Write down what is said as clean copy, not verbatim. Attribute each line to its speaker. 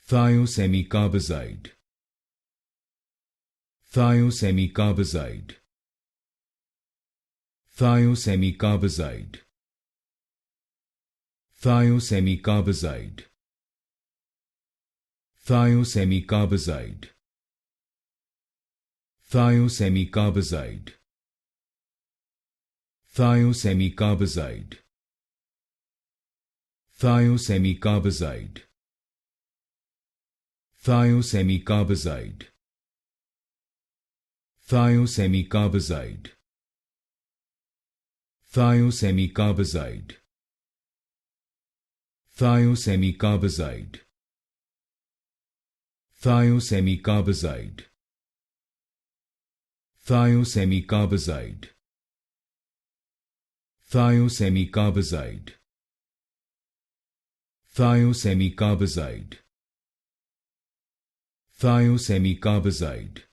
Speaker 1: Thiosemicarbazide. Thiosemicarbazide. Thiosemicarbazide. Thiosemicarbazide. Thiosemicarbazide. Thiosemicarbazide. Thiosemicarbazide. Thiosemicarbazide. Thiosemicarbazide. Thiosemicarbazide. Thiosemicarbazide. Thiosemicarbazide. Thiosemicarbazide. Thiosemicarbazide. Thiosemicarbazide. Thiosemicarbazide. Thiosemicarbazide.